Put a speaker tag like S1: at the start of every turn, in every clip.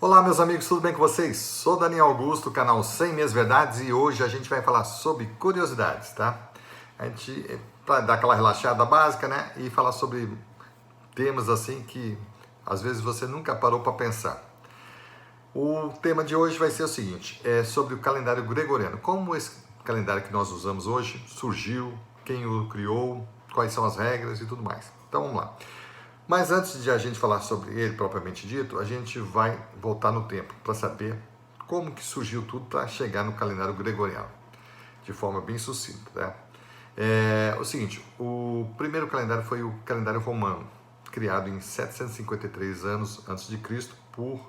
S1: Olá meus amigos, tudo bem com vocês? Sou Daniel Augusto, canal 100 Minhas Verdades, e hoje a gente vai falar sobre curiosidades, tá? A gente, para dar aquela relaxada básica, né? E falar sobre temas assim que às vezes você nunca parou para pensar. O tema de hoje vai ser o seguinte, é sobre o calendário gregoriano. Como esse calendário que nós usamos hoje surgiu, quem o criou, quais são as regras e tudo mais. Então vamos lá. Mas antes de a gente falar sobre ele propriamente dito, a gente vai voltar no tempo para saber como que surgiu tudo para chegar no calendário gregoriano, de forma bem sucinta. Né? É o seguinte, o primeiro calendário foi o calendário romano, criado em 753 anos antes de Cristo por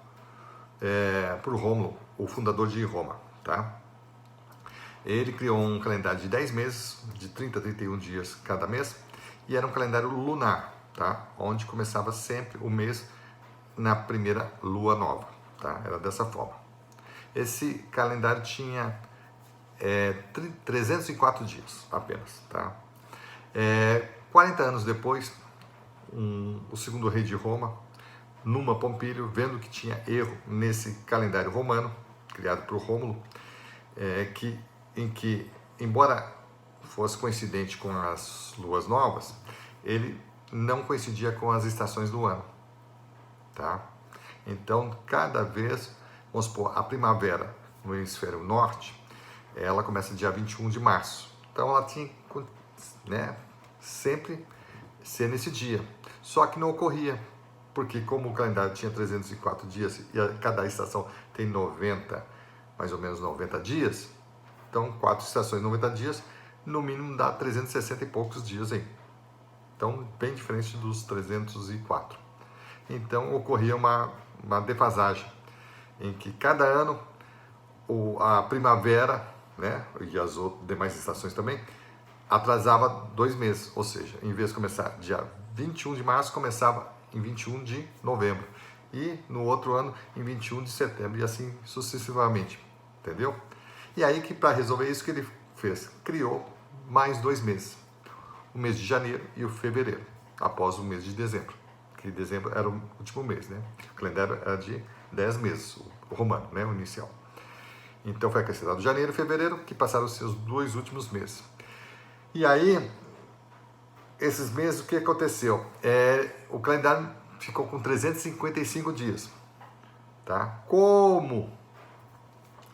S1: Rômulo, o fundador de Roma. Tá? Ele criou um calendário de 10 meses, de 30 a 31 dias cada mês, e era um calendário lunar. Tá? Onde começava sempre o mês na primeira lua nova, tá? Era dessa forma. Esse calendário tinha 304 dias apenas, tá? 40 anos depois, o segundo rei de Roma, Numa Pompílio, vendo que tinha erro nesse calendário romano, criado por Rômulo, em que, embora fosse coincidente com as luas novas, ele não coincidia com as estações do ano, tá? Então, cada vez, vamos supor, a primavera no hemisfério norte, ela começa dia 21 de março. Então, ela tinha, né, sempre ser nesse dia. Só que não ocorria, porque como o calendário tinha 304 dias e cada estação tem 90, mais ou menos 90 dias, então 4 estações, 90 dias, no mínimo dá 360 e poucos dias aí. Então, bem diferente dos 304. Então, ocorria uma defasagem, em que cada ano a primavera, né, e as demais estações também, atrasava 2 meses. Ou seja, em vez de começar dia 21 de março, começava em 21 de novembro. E no outro ano, em 21 de setembro, e assim sucessivamente. Entendeu? E aí, que para resolver isso, que ele fez? Criou mais 2 meses. O mês de janeiro e o fevereiro, após o mês de dezembro, que dezembro era o último mês, né? O calendário era de 10 meses, o romano, né? O inicial. Então foi acrescentado janeiro e fevereiro, que passaram os seus 2 últimos meses. E aí, esses meses, o que aconteceu? O calendário ficou com 355 dias, tá? Como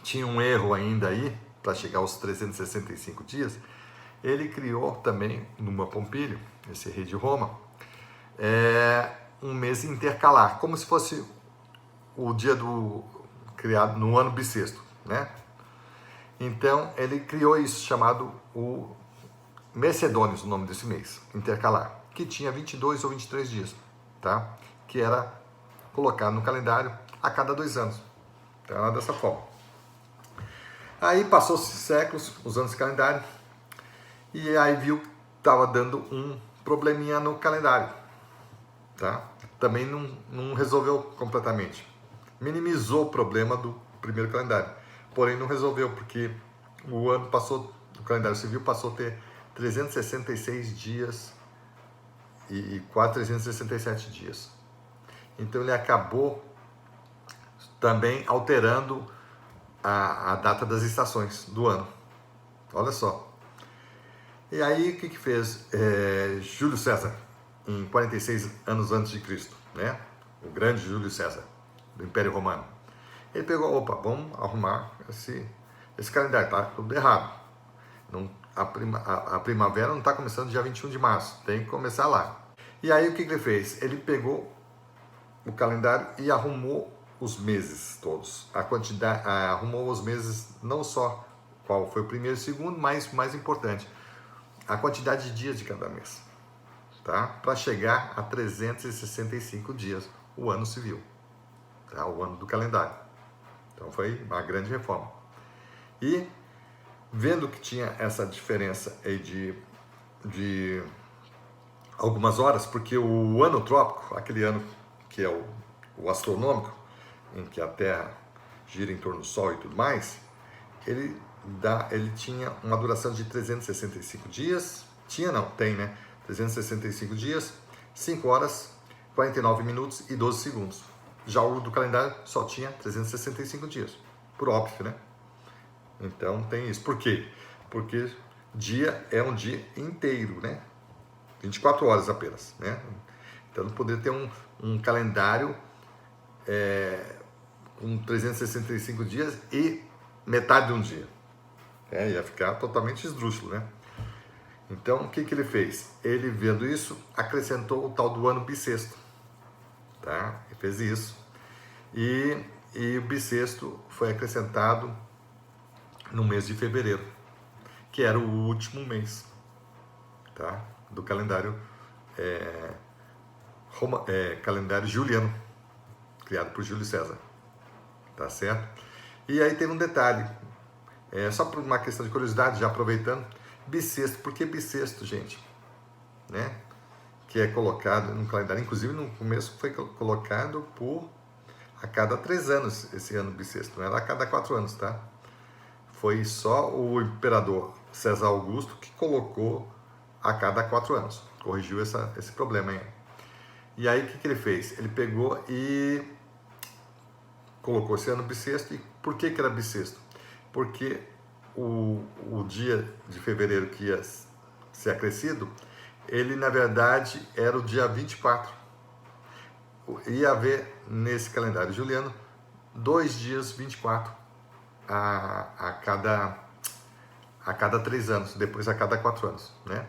S1: tinha um erro ainda aí, para chegar aos 365 dias, ele criou também, Numa Pompílio, esse rei de Roma, um mês intercalar, como se fosse o dia criado no ano bissexto, né? Então, ele criou isso, chamado o Mercedônios, o nome desse mês, intercalar, que tinha 22 ou 23 dias, tá? Que era colocado no calendário a cada 2 anos. Então, era dessa forma. Aí, passou-se séculos usando esse calendário, e aí viu que estava dando um probleminha no calendário, tá? Também não resolveu completamente. Minimizou o problema do primeiro calendário, porém não resolveu, porque o calendário civil passou a ter 366 dias e quase 367 dias. Então ele acabou também alterando a data das estações do ano. Olha só. E aí, o que fez Júlio César, em 46 anos antes de Cristo, né? O grande Júlio César, do Império Romano. Ele pegou, vamos arrumar esse calendário, tá tudo errado. A primavera não está começando dia 21 de março, tem que começar lá. E aí, o que ele fez? Ele pegou o calendário e arrumou os meses todos. Arrumou os meses, não só qual foi o primeiro e o segundo, mas o mais importante, a quantidade de dias de cada mês, tá? Para chegar a 365 dias, o ano civil, tá? O ano do calendário. Então foi uma grande reforma. E vendo que tinha essa diferença aí de algumas horas, porque o ano trópico, aquele ano que é o astronômico, em que a Terra gira em torno do Sol e tudo mais, ele tinha uma duração de 365 dias, tem, né? 365 dias, 5 horas, 49 minutos e 12 segundos. Já o do calendário só tinha 365 dias, por óbvio, né? Então tem isso. Por quê? Porque dia é um dia inteiro, né? 24 horas apenas, né? Então não poderia ter um calendário com 365 dias e metade de um dia. Ia ficar totalmente esdrúxulo, né? Então, o que ele fez? Ele, vendo isso, acrescentou o tal do ano bissexto, tá? Ele fez isso. E o bissexto foi acrescentado no mês de fevereiro, que era o último mês, tá? Do calendário calendário juliano, criado por Júlio César, tá certo? E aí tem um detalhe, só por uma questão de curiosidade, já aproveitando, bissexto. Por que bissexto, gente? Né? Que é colocado no calendário, inclusive no começo foi colocado a cada 3 anos, esse ano bissexto, não era a cada 4 anos, tá? Foi só o imperador César Augusto que colocou a cada 4 anos, corrigiu esse problema aí. E aí o que ele fez? Ele pegou e colocou esse ano bissexto. E por que era bissexto? Porque o dia de fevereiro que ia ser acrescido, ele na verdade era o dia 24. Ia haver nesse calendário juliano 2 dias 24 a cada 3 anos, depois a cada 4 anos, né?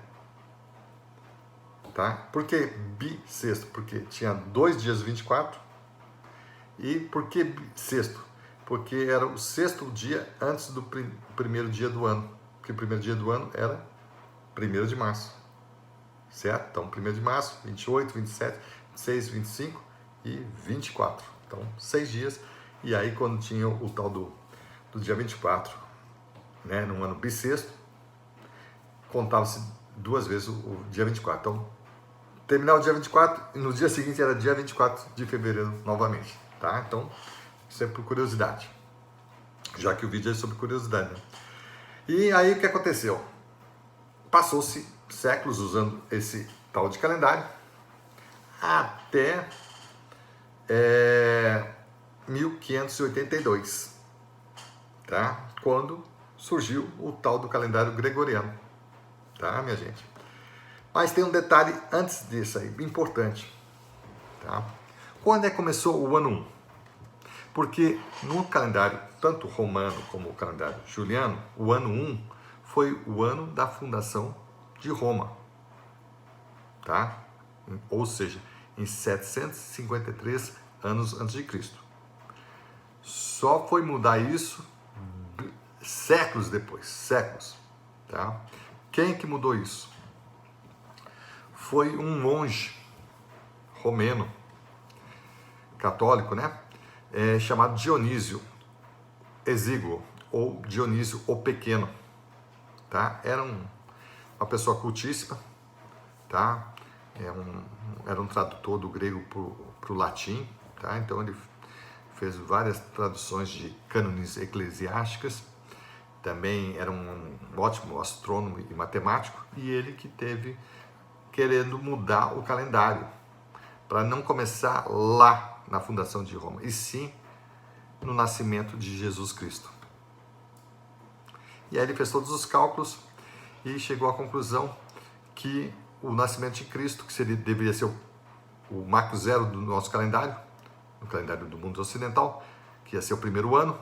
S1: Tá? Por que bissexto? Porque tinha 2 dias 24. E por que bissexto? Porque era o 6º dia antes do primeiro dia do ano. Porque o primeiro dia do ano era 1º de março. Certo? Então, 1º de março, 28, 27, 26, 25 e 24. Então, 6 dias. E aí, quando tinha o tal do dia 24, né, no ano bissexto, contava-se 2 vezes o dia 24. Então, terminar o dia 24 e no dia seguinte era dia 24 de fevereiro novamente. Tá? Então, isso é por curiosidade, já que o vídeo é sobre curiosidade, né? E aí o que aconteceu? Passou-se séculos usando esse tal de calendário até 1582, tá? Quando surgiu o tal do calendário gregoriano, tá, minha gente? Mas tem um detalhe antes disso aí, importante, tá? Quando é que começou o ano 1? Porque no calendário, tanto romano como o calendário juliano, o ano 1 foi o ano da fundação de Roma, tá? Ou seja, em 753 anos antes de Cristo. Só foi mudar isso séculos depois, séculos, tá? Quem que mudou isso? Foi um monge romeno, católico, né? Chamado Dionísio Exíguo, ou Dionísio o Pequeno, tá? Era uma pessoa cultíssima, tá? Era um tradutor do grego para o latim, tá? Então ele fez várias traduções de cânones eclesiásticas. Também era um ótimo astrônomo e matemático, e ele que teve querendo mudar o calendário para não começar lá na fundação de Roma, e sim no nascimento de Jesus Cristo. E aí ele fez todos os cálculos e chegou à conclusão que o nascimento de Cristo, que deveria ser o marco zero do nosso calendário, no calendário do mundo ocidental, que ia ser o primeiro ano,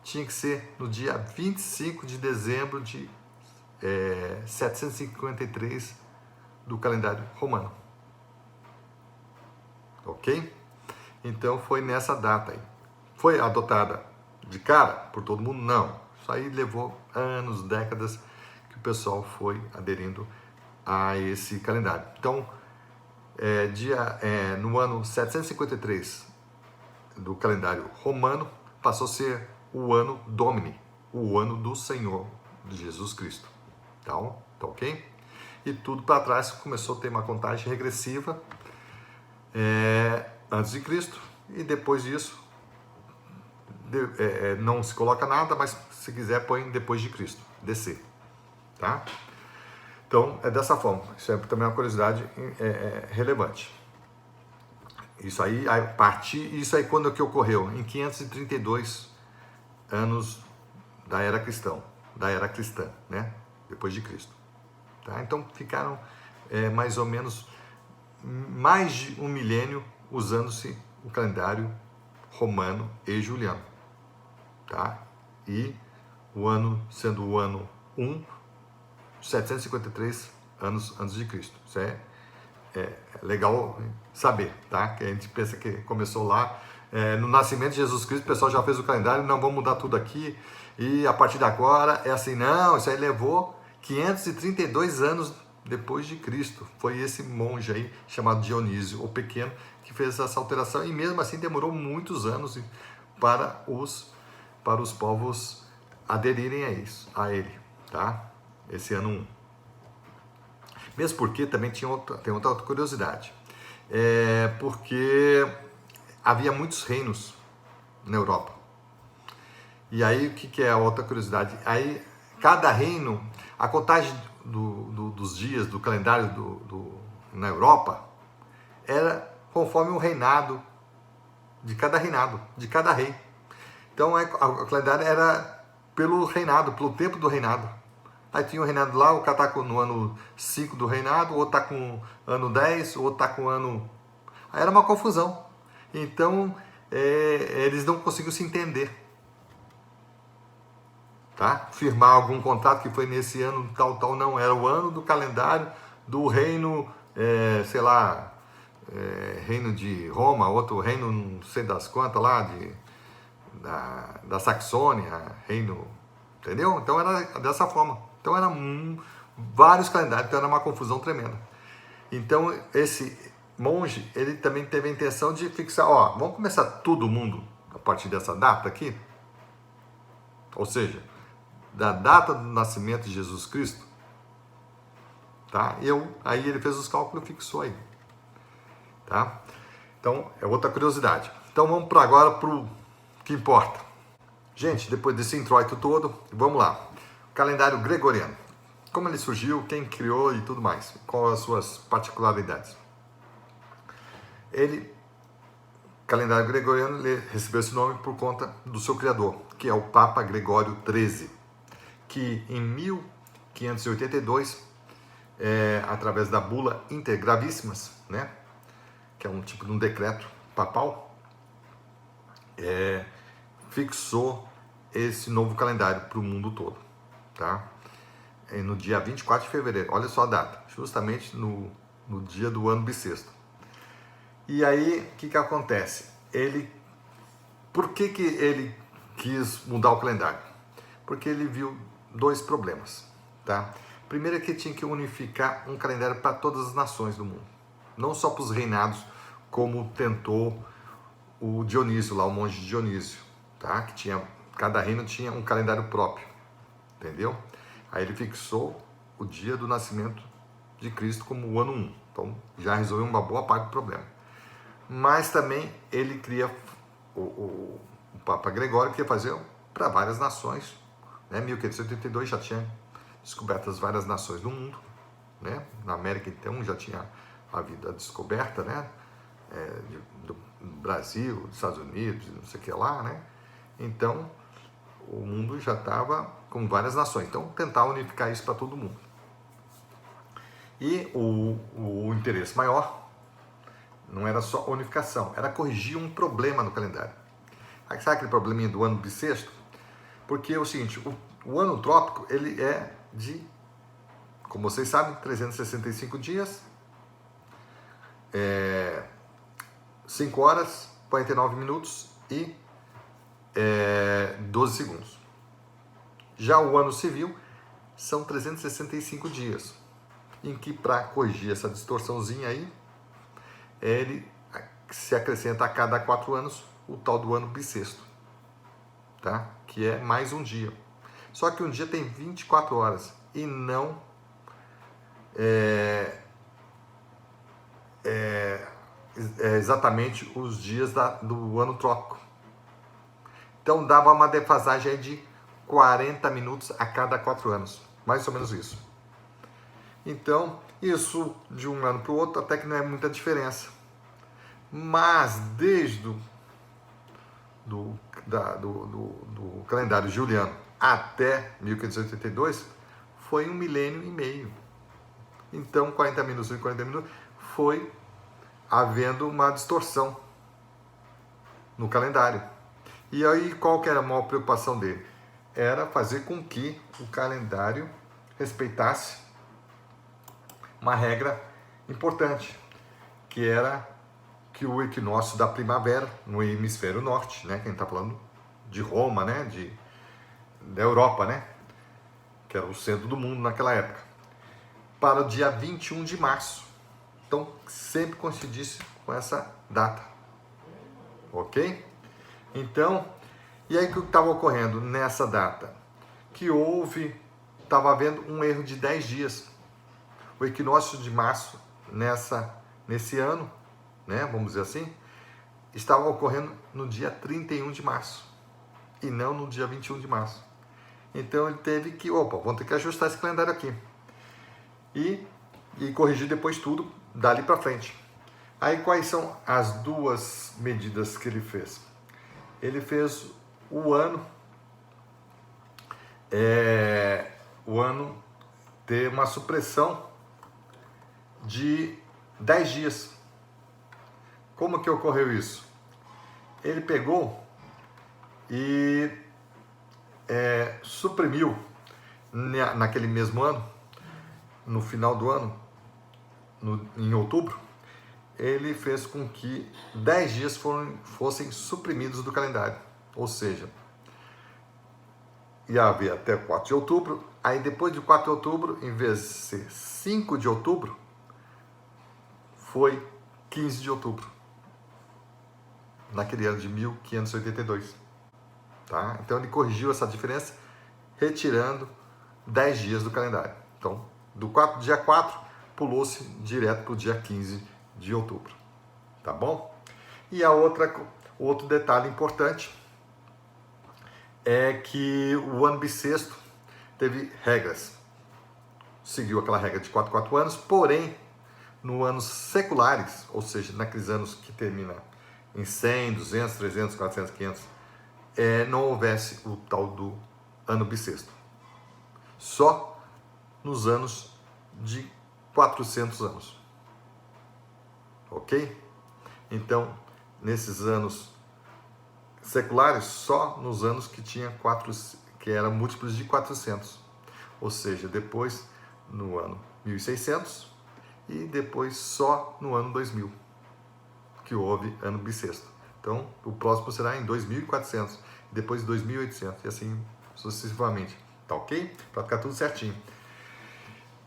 S1: tinha que ser no dia 25 de dezembro de 753 do calendário romano. Ok? Então foi nessa data aí. Foi adotada de cara por todo mundo? Não. Isso aí levou anos, décadas, que o pessoal foi aderindo a esse calendário. Então, no ano 753 do calendário romano, passou a ser o ano Domini, o ano do Senhor, de Jesus Cristo. Tá ok? E tudo para trás começou a ter uma contagem regressiva antes de Cristo, e depois disso não se coloca nada, mas se quiser põe depois de Cristo, DC, tá? Então é dessa forma. Isso é também uma curiosidade relevante. Isso aí, isso aí quando que ocorreu? Em 532 anos da era cristã, né? Depois de Cristo. Tá? Então ficaram mais ou menos mais de um milênio usando-se o calendário romano e juliano. Tá? E o ano sendo o ano 1, 753 anos antes de Cristo. Isso é legal saber, tá? Que a gente pensa que começou lá no nascimento de Jesus Cristo, o pessoal já fez o calendário, não, vamos mudar tudo aqui e a partir de agora é assim, não, isso aí levou 532 anos depois de Cristo. Foi esse monge aí, chamado Dionísio, o Pequeno, que fez essa alteração e mesmo assim demorou muitos anos para os povos aderirem a ele, tá? Esse ano 1. Mesmo porque também tem outra curiosidade. Porque havia muitos reinos na Europa. E aí, o que é a outra curiosidade? Aí, cada reino, a contagem dos dias do calendário na Europa era conforme o reinado de cada rei. Então, o calendário era pelo reinado, pelo tempo do reinado. Aí tinha o reinado lá, o cara está no ano 5 do reinado, o outro está com o ano 10, o outro está com o ano... Aí era uma confusão. Então, eles não conseguiam se entender. Tá? Firmar algum contrato que foi nesse ano tal, não. Era o ano do calendário do reino, sei lá, reino de Roma, outro reino não sei das quantas lá, da Saxônia, reino... Entendeu? Então era dessa forma. Então eram vários calendários, então era uma confusão tremenda. Então esse monge, ele também teve a intenção de fixar, vamos começar todo mundo a partir dessa data aqui? Ou seja, da data do nascimento de Jesus Cristo, tá? Aí ele fez os cálculos e fixou aí, tá? Então é outra curiosidade. Então vamos agora para o que importa. Gente, depois desse introito todo, vamos lá. Calendário gregoriano. Como ele surgiu, quem criou e tudo mais. Quais as suas particularidades. Calendário gregoriano, ele recebeu esse nome por conta do seu criador, que é o Papa Gregório XIII, que em 1582, através da bula Intergravíssimas, né, que é um tipo de um decreto papal, fixou esse novo calendário para o mundo todo, tá? No dia 24 de fevereiro, olha só a data, justamente no dia do ano bissexto. E aí, o que acontece? Por que ele quis mudar o calendário? Porque ele viu dois problemas, tá? Primeiro é que tinha que unificar um calendário para todas as nações do mundo, não só para os reinados, como tentou o Dionísio lá, o monge Dionísio, tá? Que cada reino tinha um calendário próprio, entendeu? Aí ele fixou o dia do nascimento de Cristo como o ano 1, então já resolveu uma boa parte do problema. Mas também ele queria, o Papa Gregório queria fazer para várias nações, né? 1582 já tinha descoberto as várias nações do mundo, né? Na América então já tinha havido a descoberta, né? Do Brasil, dos Estados Unidos, não sei o que lá, né? Então, o mundo já estava com várias nações. Então, tentar unificar isso para todo mundo. E o interesse maior não era só unificação, era corrigir um problema no calendário. Sabe aquele probleminha do ano bissexto? Porque é o seguinte, o ano trópico, ele é de, como vocês sabem, 365 dias, 5 horas, 49 minutos e 12 segundos. Já o ano civil são 365 dias, em que para corrigir essa distorçãozinha aí, ele se acrescenta a cada 4 anos o tal do ano bissexto, tá? Que é mais um dia. Só que um dia tem 24 horas e não exatamente os dias do ano trópico. Então dava uma defasagem aí de 40 minutos a cada 4 anos, mais ou menos isso. Então, isso de um ano para o outro até que não é muita diferença. Mas desde do calendário juliano até 1582 foi 1,5 milênio. Então, 40 minutos e 40 minutos foi havendo uma distorção no calendário. E aí, qual que era a maior preocupação dele? Era fazer com que o calendário respeitasse uma regra importante, que era que o equinócio da primavera no hemisfério norte, né, quem está falando de Roma, né, da Europa, né, que era o centro do mundo naquela época, para o dia 21 de março. Então, sempre coincidisse com essa data. Ok? Então, e aí o que estava ocorrendo nessa data? Que estava havendo um erro de 10 dias. O equinócio de março, nesse ano, né, vamos dizer assim, estava ocorrendo no dia 31 de março e não no dia 21 de março. Então ele teve que, vamos ter que ajustar esse calendário aqui e corrigir depois tudo dali para frente. Aí quais são as duas medidas que ele fez? Ele fez o ano ter uma supressão de 10 dias. Como que ocorreu isso? Ele pegou e suprimiu naquele mesmo ano, no final do ano, em outubro, ele fez com que 10 dias fossem suprimidos do calendário. Ou seja, ia haver até 4 de outubro, aí depois de 4 de outubro, em vez de ser 5 de outubro, foi 15 de outubro, naquele ano de 1582. Tá? Então ele corrigiu essa diferença, retirando 10 dias do calendário. Então, do dia 4, pulou-se direto para o dia 15 de outubro. Tá bom? E outro detalhe importante é que o ano bissexto teve regras. Seguiu aquela regra de 4 anos, porém, nos anos seculares, ou seja, naqueles anos que terminam em 100, 200, 300, 400, 500, não houvesse o tal do ano bissexto. Só nos anos de 400 anos. Ok? Então, nesses anos seculares, só nos anos que eram múltiplos de 400. Ou seja, depois no ano 1600 e depois só no ano 2000, que houve ano bissexto. Então, o próximo será em 2400, depois 2800 e assim sucessivamente. Tá ok? Para ficar tudo certinho.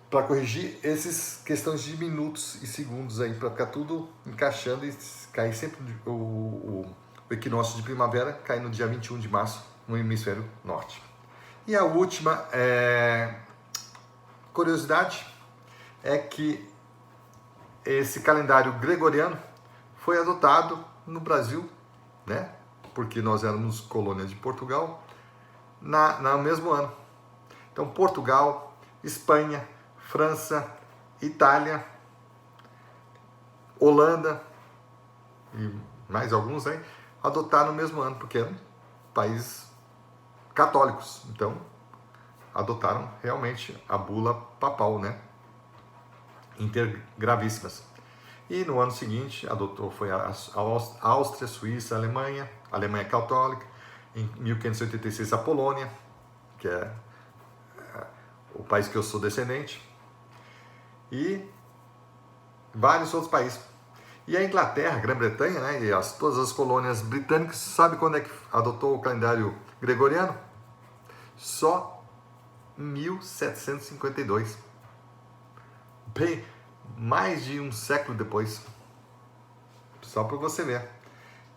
S1: Para corrigir essas questões de minutos e segundos aí, para ficar tudo encaixando e cair sempre o equinócio de primavera, cair no dia 21 de março no hemisfério norte. E a última curiosidade é que esse calendário gregoriano foi adotado no Brasil, né? Porque nós éramos colônia de Portugal, no mesmo ano. Então, Portugal, Espanha, França, Itália, Holanda e mais alguns aí adotaram no mesmo ano, porque eram países católicos. Então, adotaram realmente a bula papal, né? Intergravíssimas. E no ano seguinte foi a Áustria, Suíça, Alemanha católica, em 1586 a Polônia, que é o país que eu sou descendente, e vários outros países. E a Inglaterra, a Grã-Bretanha, né, e todas as colônias britânicas, sabe quando é que adotou o calendário gregoriano? Só em 1752. Bem, mais de um século depois. Só para você ver.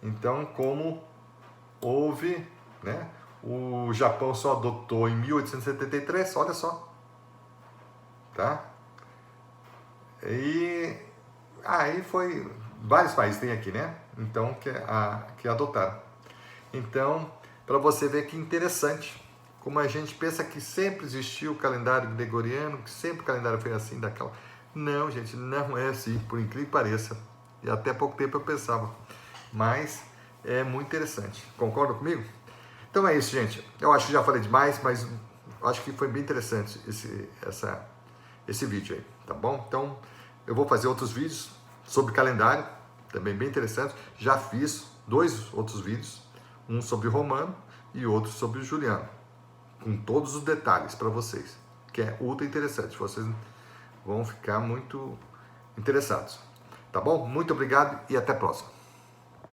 S1: Então, como houve, né, o Japão só adotou em 1873, olha só. Tá? E aí foi, vários países tem aqui, né? Então, que adotaram. Então, para você ver que interessante, como a gente pensa que sempre existiu o calendário gregoriano, que sempre o calendário foi assim, daquela... Não, gente, não é assim, por incrível que pareça, E até pouco tempo eu pensava. Mas é muito interessante. Concordam comigo? Então é isso, gente. Eu acho que já falei demais, mas acho que foi bem interessante esse vídeo aí, tá bom? Então eu vou fazer outros vídeos sobre calendário, também bem interessante. Já fiz 2 outros vídeos, um sobre romano e outro sobre juliano, com todos os detalhes para vocês, que é ultra interessante. Vocês vão ficar muito interessados. Tá bom? Muito obrigado e até a próxima.